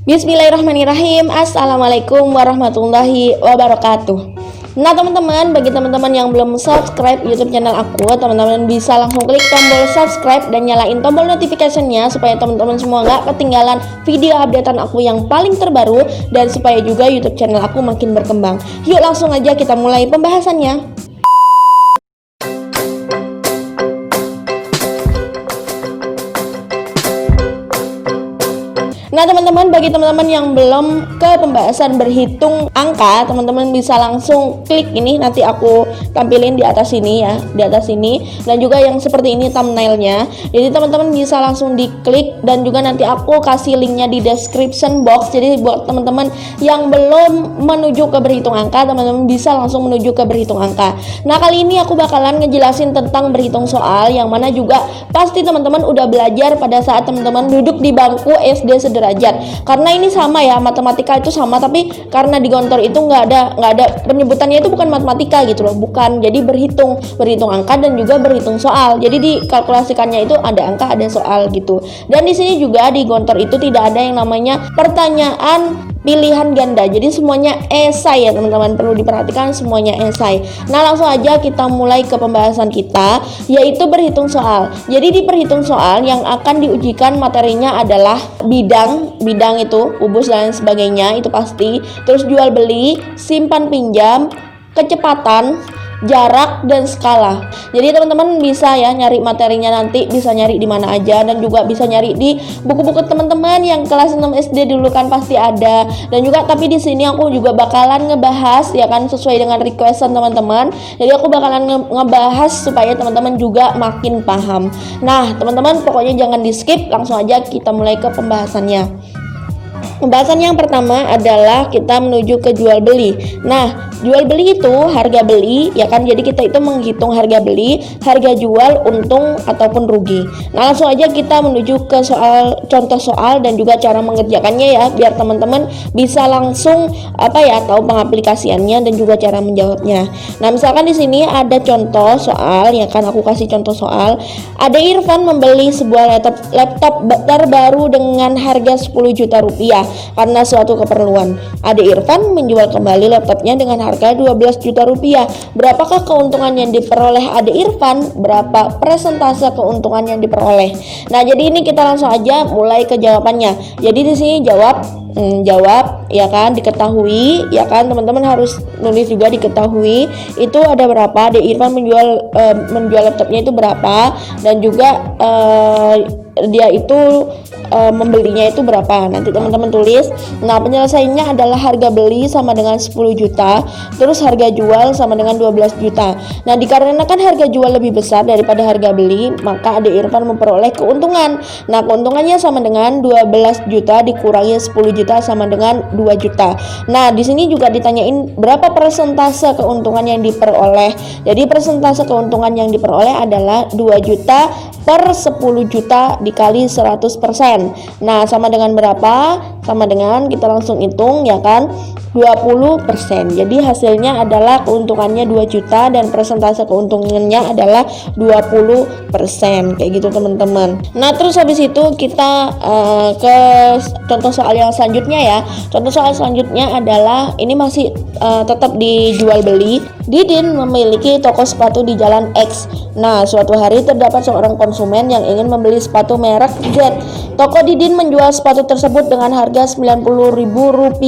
Bismillahirrahmanirrahim. Assalamualaikum warahmatullahi wabarakatuh. Nah teman-teman, bagi teman-teman yang belum subscribe YouTube channel aku, teman-teman bisa langsung klik tombol subscribe dan nyalain tombol notification-nya supaya teman-teman semua nggak ketinggalan video updatean aku yang paling terbaru dan supaya juga YouTube channel aku makin berkembang. Yuk langsung aja kita mulai pembahasannya. Nah teman-teman, bagi teman-teman yang belum ke pembahasan berhitung angka, teman-teman bisa langsung klik ini, nanti aku tampilin di atas sini ya, di atas sini, dan juga yang seperti ini thumbnailnya. Jadi teman-teman bisa langsung diklik dan juga nanti aku kasih linknya di description box. Jadi buat teman-teman yang belum menuju ke berhitung angka, teman-teman bisa langsung menuju ke berhitung angka. Nah kali ini aku bakalan ngejelasin tentang berhitung soal, yang mana juga pasti teman-teman udah belajar pada saat teman-teman duduk di bangku SD sederajat. Karena ini sama ya, matematika itu sama, tapi karena di Gontor itu nggak ada penyebutannya, itu bukan matematika gitu loh, bukan. Jadi berhitung angka dan juga berhitung soal. Jadi dikalkulasikannya itu ada angka, ada soal gitu. Dan di sini juga di Gontor itu tidak ada yang namanya pertanyaan pilihan ganda, jadi semuanya esai ya teman-teman, perlu diperhatikan semuanya esai. Nah langsung aja kita mulai ke pembahasan kita, yaitu berhitung soal. Jadi di perhitung soal yang akan diujikan materinya adalah bidang itu ubus dan sebagainya, itu pasti. Terus jual beli, simpan pinjam, kecepatan, jarak, dan skala. Jadi teman-teman bisa ya nyari materinya, nanti bisa nyari di mana aja, dan juga bisa nyari di buku-buku teman-teman yang kelas 6 SD dulu kan pasti ada. Dan juga tapi di sini aku juga bakalan ngebahas ya kan sesuai dengan requestan teman-teman. Jadi aku bakalan ngebahas supaya teman-teman juga makin paham. Nah, teman-teman pokoknya jangan di-skip, langsung aja kita mulai ke pembahasannya. Pembahasan yang pertama adalah kita menuju ke jual beli. Nah, jual beli itu harga beli ya kan. Jadi kita itu menghitung harga beli, harga jual, untung ataupun rugi. Nah, langsung aja kita menuju ke contoh soal dan juga cara mengerjakannya ya, biar teman-teman bisa langsung tahu pengaplikasiannya dan juga cara menjawabnya. Nah, misalkan di sini ada contoh soal ya kan, aku kasih contoh soal. Ade Irfan membeli sebuah laptop terbaru dengan harga 10 juta rupiah karena suatu keperluan. Ade Irfan menjual kembali laptopnya dengan harga 12 juta rupiah. Berapakah keuntungan yang diperoleh Ade Irfan? Berapa persentase keuntungan yang diperoleh? Nah, jadi ini kita langsung aja mulai ke jawabannya. Jadi di sini jawab ya kan, diketahui ya kan, teman-teman harus nulis juga diketahui itu ada berapa, Ade Irfan menjual laptopnya itu berapa, dan juga dia itu membelinya itu berapa. Nanti teman-teman tulis. Nah, penyelesaiannya adalah harga beli sama dengan 10 juta, terus harga jual sama dengan 12 juta. Nah, dikarenakan harga jual lebih besar daripada harga beli, maka Ade Irfan memperoleh keuntungan. Nah, keuntungannya sama dengan 12 juta dikurangi 10 juta sama dengan 2 juta. Nah, di sini juga ditanyain berapa persentase keuntungan yang diperoleh. Jadi persentase keuntungan yang diperoleh adalah 2 juta per 10 juta dikali 100%. Nah, sama dengan berapa? Sama dengan kita langsung hitung ya kan, 20%. Jadi hasilnya adalah keuntungannya 2 juta dan persentase keuntungannya adalah 20%. Kayak gitu teman-teman. Nah, terus habis itu kita ke contoh soal yang selanjutnya ya. Contoh soal selanjutnya adalah ini masih tetap dijual beli. Didin memiliki toko sepatu di Jalan X. Nah, suatu hari terdapat seorang konsumen yang ingin membeli sepatu merek Z. Toko Didin menjual sepatu tersebut dengan harga Rp90.000.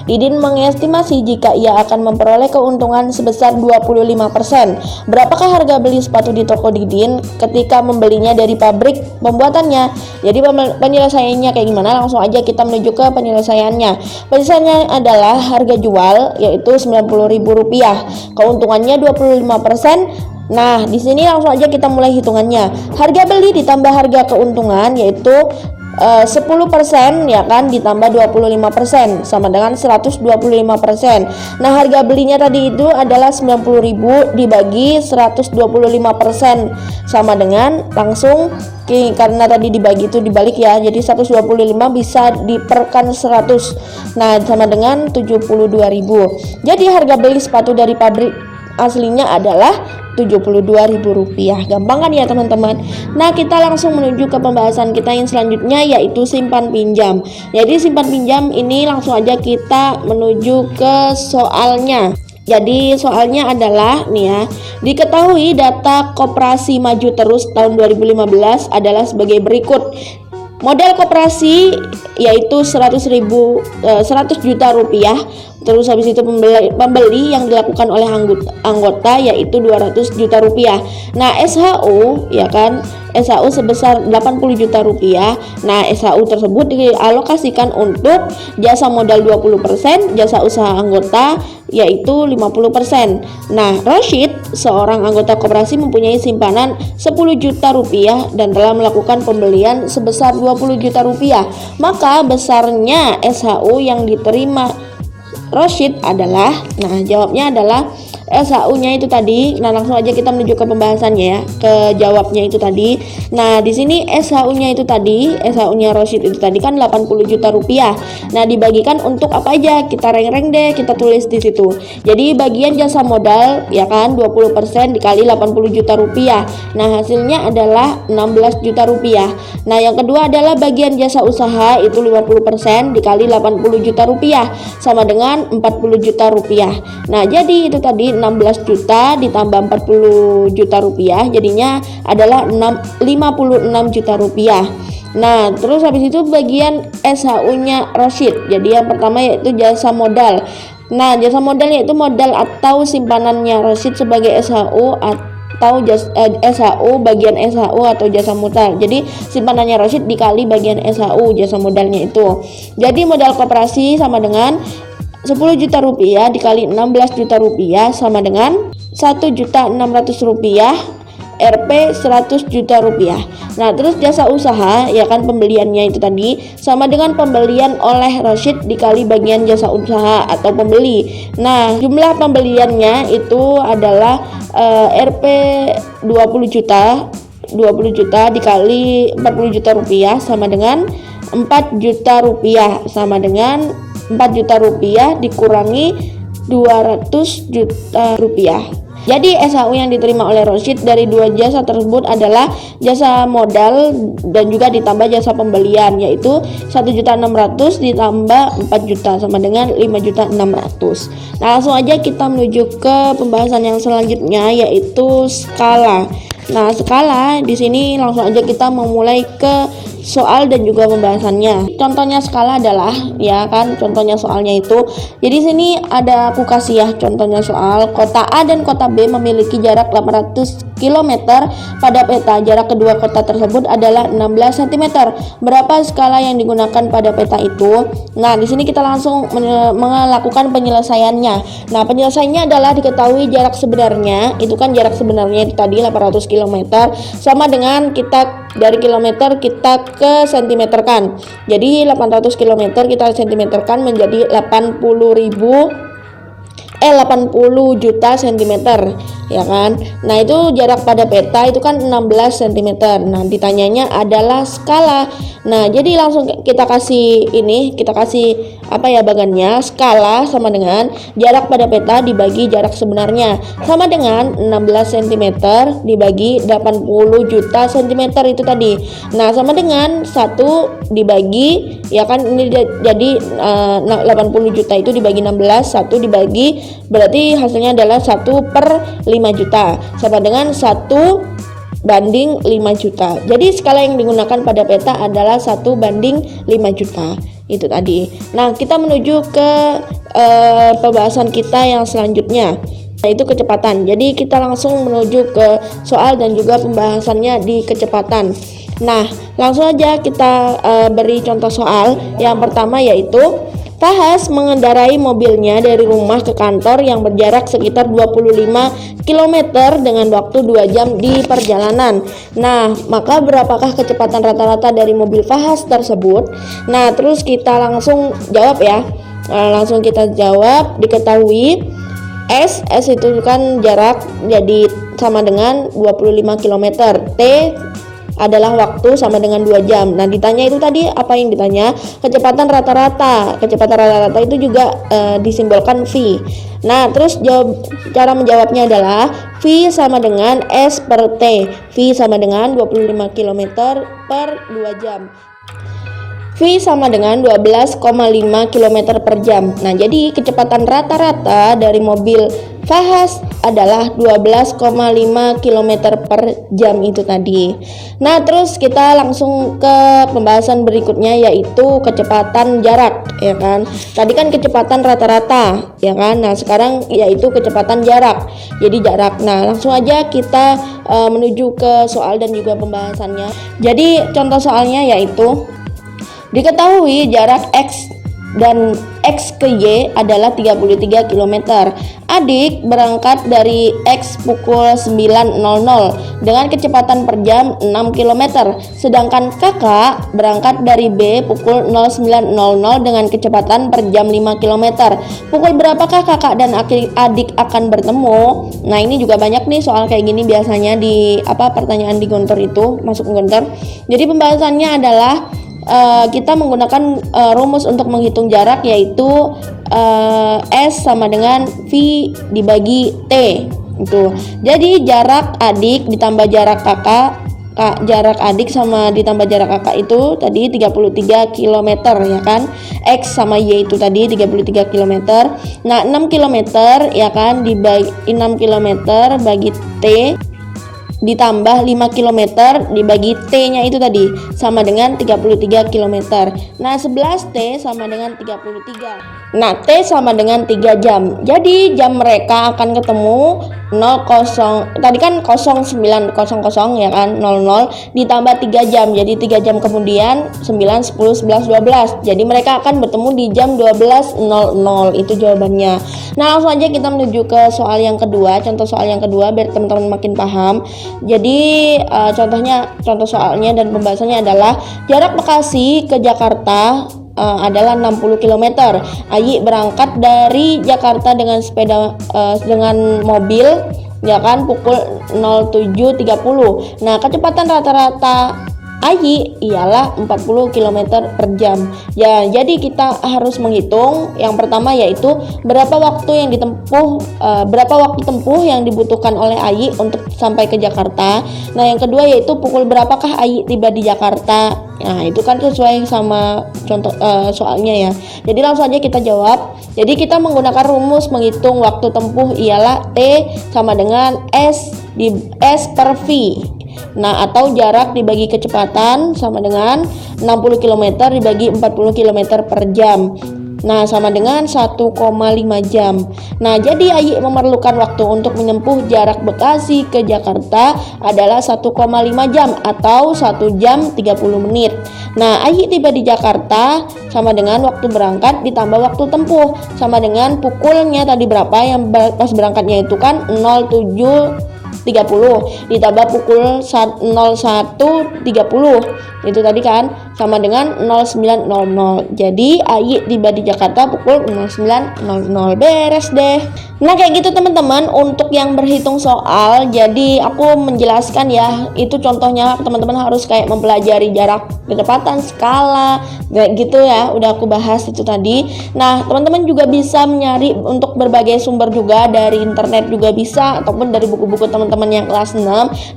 Didin mengestimasi jika ia akan memperoleh keuntungan sebesar 25%. Berapakah harga beli sepatu di toko Didin ketika membelinya dari pabrik pembuatannya? Jadi penyelesaiannya kayak gimana? Langsung aja kita menuju ke penyelesaiannya. Penyelesaiannya adalah harga jual yaitu Rp90.000. Keuntungannya 25%. Nah, di sini langsung aja kita mulai hitungannya. Harga beli ditambah harga keuntungan yaitu 10% ya kan, ditambah 25% sama dengan 125%. Nah, harga belinya tadi itu adalah 90.000 dibagi 125% sama dengan langsung karena tadi dibagi itu dibalik ya. Jadi 125 bisa diperkan 100. Nah, sama dengan 72.000. Jadi harga beli sepatu dari pabrik aslinya adalah Rp72.000. Gampang kan ya teman-teman? Nah, kita langsung menuju ke pembahasan kita yang selanjutnya, yaitu simpan pinjam. Jadi simpan pinjam ini langsung aja kita menuju ke soalnya. Jadi soalnya adalah nih ya, diketahui data Koperasi Maju Terus tahun 2015 adalah sebagai berikut. Modal koperasi yaitu 100 juta rupiah. Terus habis itu pembeli yang dilakukan oleh anggota yaitu 200 juta rupiah. Nah, SHU ya kan, SHU sebesar 80 juta rupiah. Nah, SHU tersebut dialokasikan untuk jasa modal 20%, jasa usaha anggota yaitu 50%. Nah, Roshid, seorang anggota koperasi, mempunyai simpanan 10 juta rupiah dan telah melakukan pembelian sebesar 20 juta rupiah. Maka besarnya SHU yang diterima Roshid adalah, nah jawabnya adalah SHU-nya itu tadi. Nah, langsung aja kita menuju ke pembahasannya ya, ke jawabnya itu tadi. Nah, di sini SHU-nya itu tadi, SHU-nya Roshid itu tadi kan 80 juta rupiah. Nah, dibagikan untuk apa aja? Kita reng-reng deh, kita tulis di situ. Jadi bagian jasa modal ya kan 20% dikali 80 juta rupiah. Nah, hasilnya adalah 16 juta rupiah. Nah, yang kedua adalah bagian jasa usaha itu 50% dikali 80 juta rupiah sama dengan 40 juta rupiah. Nah, jadi itu tadi 16 juta ditambah 40 juta rupiah jadinya adalah 56 juta rupiah. Nah, terus habis itu bagian SHU-nya Roshid. Jadi yang pertama yaitu jasa modal. Nah, jasa modal yaitu modal atau simpanannya Roshid sebagai SHU atau SHU, bagian SHU atau jasa modal. Jadi simpanannya Roshid dikali bagian SHU, jasa modalnya itu. Jadi modal koperasi sama dengan 10 juta rupiah dikali 16 juta rupiah sama dengan 1.600.000 rupiah, Rp 100 juta rupiah. Nah, terus jasa usaha ya kan pembeliannya itu tadi sama dengan pembelian oleh Roshid dikali bagian jasa usaha atau pembeli. Nah, jumlah pembeliannya itu adalah Rp 20 juta dikali 40 juta rupiah sama dengan 4 juta rupiah sama dengan 4 juta rupiah dikurangi 200 juta rupiah. Jadi SHU yang diterima oleh Roshid dari dua jasa tersebut adalah jasa modal dan juga ditambah jasa pembelian, yaitu 1.600.000 ditambah 4 juta sama dengan 5.600.000. Nah, langsung aja kita menuju ke pembahasan yang selanjutnya yaitu skala. Nah, skala di sini langsung aja kita memulai ke soal dan juga pembahasannya. Contohnya skala adalah ya kan, contohnya soalnya itu. Jadi sini ada aku kasih ya contohnya soal. Kota A dan kota B memiliki jarak 800 km pada peta. Jarak kedua kota tersebut adalah 16 cm. Berapa skala yang digunakan pada peta itu? Nah, di sini kita langsung melakukan penyelesaiannya. Nah, penyelesaiannya adalah diketahui jarak sebenarnya. Itu kan jarak sebenarnya itu tadi 800 km sama dengan kita dari kilometer kita ke sentimeter kan. Jadi 800 km kita sentimeter kan menjadi 80 juta sentimeter ya kan. Nah, itu jarak pada peta itu kan 16 cm. Nah, ditanyanya adalah skala. Nah, jadi langsung kita kasih ini, kita kasih apa ya bagannya, skala sama dengan jarak pada peta dibagi jarak sebenarnya sama dengan 16 cm dibagi 80 juta cm itu tadi. Nah, sama dengan 1 dibagi ya kan, ini jadi 80 juta itu dibagi 16, 1 dibagi, berarti hasilnya adalah 1/5 juta sama dengan 1/5 juta. Jadi skala yang digunakan pada peta adalah 1/5 juta itu tadi. Nah, kita menuju ke pembahasan kita yang selanjutnya, yaitu kecepatan. Jadi kita langsung menuju ke soal dan juga pembahasannya di kecepatan. Nah, langsung aja kita beri contoh soal. Yang pertama yaitu Fahas mengendarai mobilnya dari rumah ke kantor yang berjarak sekitar 25 km dengan waktu 2 jam di perjalanan. Nah, maka berapakah kecepatan rata-rata dari mobil Fahas tersebut? Nah, terus kita langsung jawab ya. Langsung kita jawab. Diketahui S itu kan jarak, jadi sama dengan 25 km. T adalah waktu sama dengan 2 jam. Nah, ditanya itu tadi apa yang ditanya? Kecepatan rata-rata. Kecepatan rata-rata itu juga disimbolkan V. Nah, terus cara menjawabnya adalah V sama dengan S per T. V sama dengan 25 km per 2 jam. V sama dengan 12,5 km per jam. Nah, jadi kecepatan rata-rata dari mobil Fahas adalah 12,5 km per jam itu tadi. Nah, terus kita langsung ke pembahasan berikutnya, yaitu kecepatan jarak, ya kan. Tadi kan kecepatan rata-rata, ya kan. Nah, sekarang yaitu kecepatan jarak. Jadi jarak. Nah, langsung aja kita menuju ke soal dan juga pembahasannya. Jadi contoh soalnya yaitu diketahui jarak X dan X ke Y adalah 33 km. Adik berangkat dari X pukul 9.00 dengan kecepatan per jam 6 km. Sedangkan kakak berangkat dari B pukul 09.00 dengan kecepatan per jam 5 km. Pukul berapakah kakak dan adik akan bertemu? Nah, ini juga banyak nih soal kayak gini biasanya di pertanyaan di Gontor itu, masuk ke Gontor. Jadi pembahasannya adalah kita menggunakan rumus untuk menghitung jarak, yaitu S sama dengan V dibagi T itu. Jadi jarak adik ditambah jarak kakak, jarak adik sama ditambah jarak kakak itu tadi 33 km, ya kan. X sama Y itu tadi 33 km. Nah, 6 km, ya kan, dibagi 6 km bagi T ditambah 5 km dibagi T-nya itu tadi sama dengan 33 km. Nah, 11T sama dengan 33. Nah, T sama dengan 3 jam. Jadi jam mereka akan ketemu 00, tadi kan 0900 ya kan, 00 ditambah 3 jam. Jadi 3 jam kemudian 9, 10, 11, 12. Jadi mereka akan bertemu di jam 12.00. Itu jawabannya. Nah, langsung aja kita menuju ke soal yang kedua, contoh soal yang kedua biar teman-teman makin paham. Jadi contoh soalnya dan pembahasannya adalah jarak Bekasi ke Jakarta adalah 60 km. Ayi berangkat dari Jakarta dengan dengan mobil, ya kan, pukul 07.30. Nah, kecepatan rata-rata Ayi ialah 40 km per jam. Ya, jadi kita harus menghitung yang pertama yaitu berapa waktu tempuh yang dibutuhkan oleh Ayi untuk sampai ke Jakarta. Nah, yang kedua yaitu pukul berapakah Ayi tiba di Jakarta. Nah, itu kan sesuai sama contoh soalnya ya. Jadi langsung aja kita jawab. Jadi kita menggunakan rumus menghitung waktu tempuh ialah T sama dengan S per V. Nah, atau jarak dibagi kecepatan sama dengan 60 km dibagi 40 km per jam. Nah, sama dengan 1,5 jam. Nah, jadi Ayi memerlukan waktu untuk menempuh jarak Bekasi ke Jakarta adalah 1,5 jam atau 1 jam 30 menit. Nah, Ayi tiba di Jakarta sama dengan waktu berangkat ditambah waktu tempuh sama dengan pukulnya tadi berapa yang pas berangkatnya itu kan 07.30 ditambah pukul 01.30 itu tadi kan sama dengan 09.00. Jadi Ayi tiba di Jakarta pukul 09.00. Beres deh. Nah, kayak gitu teman-teman untuk yang berhitung soal. Jadi aku menjelaskan ya, itu contohnya teman-teman harus kayak mempelajari jarak, kecepatan, skala kayak gitu ya, udah aku bahas itu tadi. Nah, teman-teman juga bisa mencari untuk berbagai sumber juga dari internet juga bisa, ataupun dari buku-buku teman-teman yang kelas 6,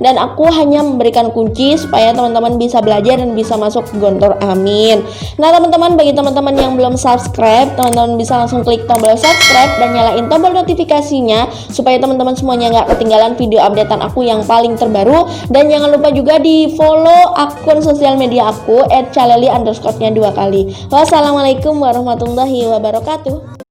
dan aku hanya memberikan kunci supaya teman-teman bisa belajar dan bisa masuk Gontor. Amin. Nah, teman-teman, bagi teman-teman yang belum subscribe, teman-teman bisa langsung klik tombol subscribe dan nyalain tombol notifikasinya supaya teman-teman semuanya nggak ketinggalan video updatean aku yang paling terbaru. Dan jangan lupa juga di follow akun sosial media aku @caleli_nya 2 kali. Wassalamualaikum warahmatullahi wabarakatuh.